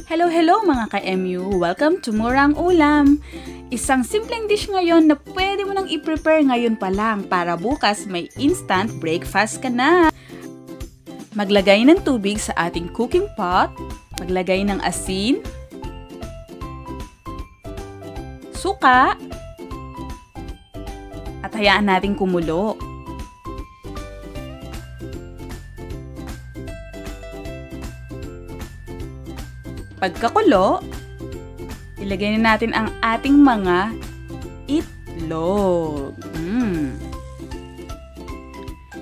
Hello mga ka-MU! Welcome to Murang Ulam! Isang simpleng dish ngayon na pwede mo nang i-prepare ngayon pa lang para bukas may instant breakfast ka na. Maglagay ng tubig sa ating cooking pot, maglagay ng asin, suka, at hayaan natin kumulo. Pagkakulo, ilagay na natin ang ating mga itlog.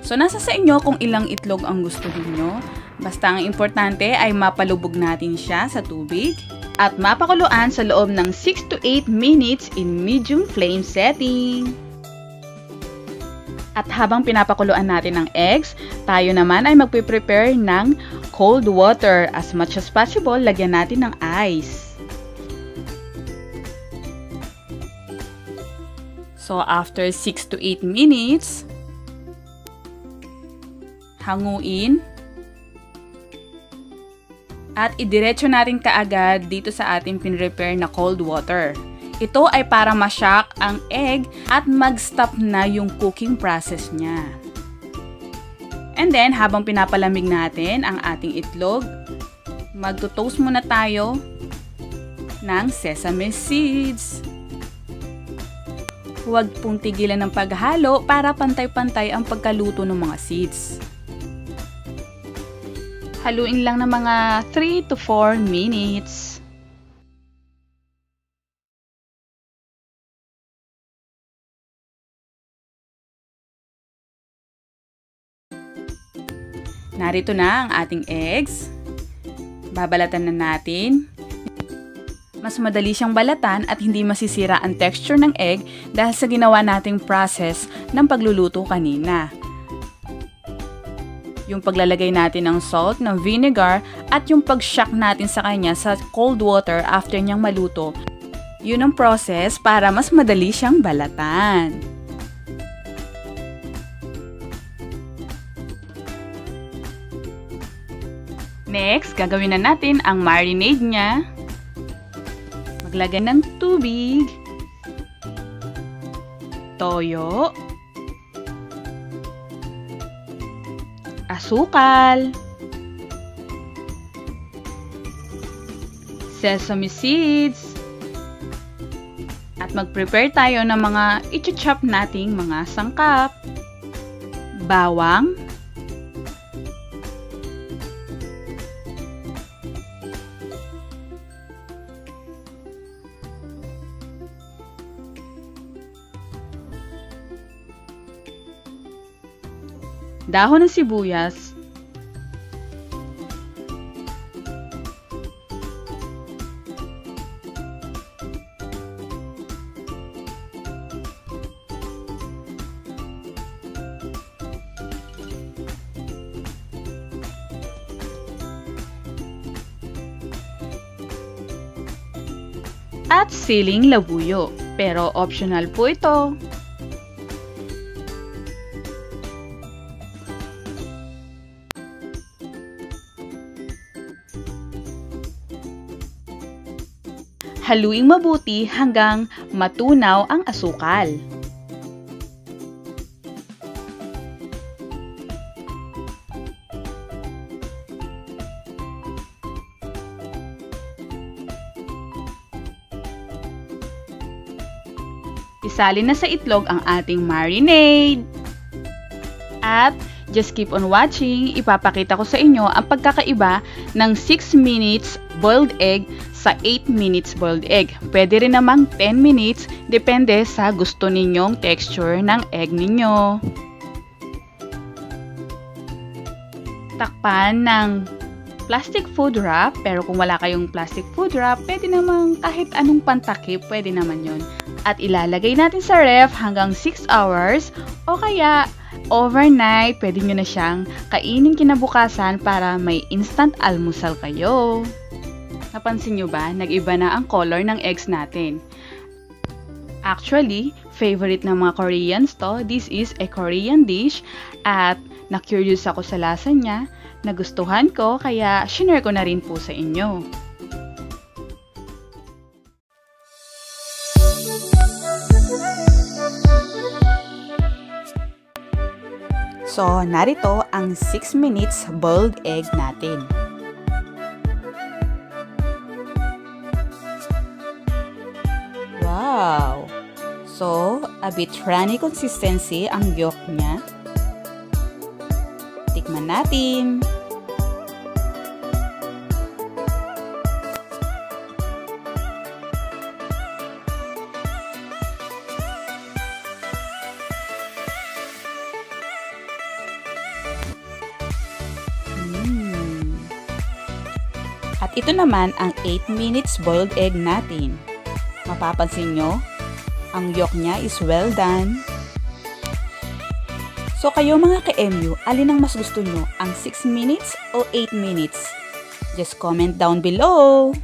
So, nasa sa inyo kung ilang itlog ang gusto niyo. Basta ang importante ay mapalubog natin siya sa tubig at mapakuluan sa loob ng 6 to 8 minutes in medium flame setting. At habang pinapakuluan natin ang eggs, tayo naman ay magpe-prepare ng cold water. As much as possible, lagyan natin ng ice. So, after 6 to 8 minutes, hanguin at idiretso natin kaagad dito sa ating pinrepare na cold water. Ito ay para ma-shock ang egg at mag-stop na yung cooking process niya. And then, habang pinapalamig natin ang ating itlog, magto-toast muna tayo ng sesame seeds. Huwag pong tigilan ng paghalo para pantay-pantay ang pagkaluto ng mga seeds. Haluin lang ng mga 3 to 4 minutes. Narito na ang ating eggs. Babalatan na natin. Mas madali siyang balatan at hindi masisira ang texture ng egg dahil sa ginawa nating process ng pagluluto kanina. Yung paglalagay natin ng salt, ng vinegar, at yung pag-shock natin sa kanya sa cold water after niyang maluto. Yun ang process para mas madali siyang balatan. Next, gagawin na natin ang marinade niya. Maglagay ng tubig, toyo, asukal, sesame seeds, at mag-prepare tayo ng mga i-chop nating mga sangkap, bawang, dahon ng sibuyas, at siling labuyo. Pero optional po ito. Haluing mabuti hanggang matunaw ang asukal. Isalin na sa itlog ang ating marinade. At just keep on watching. Ipapakita ko sa inyo ang pagkakaiba ng 6 minutes boiled egg sa 8 minutes boiled egg. Pwede rin namang 10 minutes, depende sa gusto ninyong texture ng egg ninyo. Takpan ng plastic food wrap, pero kung wala kayong plastic food wrap, pwede namang kahit anong pantakip, pwede naman yon. At ilalagay natin sa ref hanggang 6 hours o kaya overnight, pwede nyo na siyang kainin kinabukasan para may instant almusal kayo. Napansin nyo ba? Nag-iba na ang color ng eggs natin. Actually, favorite ng mga Koreans to. This is a Korean dish at na-curious ako sa lasa niya. Nagustuhan ko kaya shinare ko na rin po sa inyo. So, narito ang 6 minutes boiled egg natin. Wow! So, a bit runny consistency ang yolk niya. Tikman natin. At ito naman ang 8 minutes boiled egg natin. Mapapansin nyo, ang yolk niya is well done. So kayo mga ka-MU, alin ang mas gusto nyo? Ang 6 minutes o 8 minutes? Just comment down below!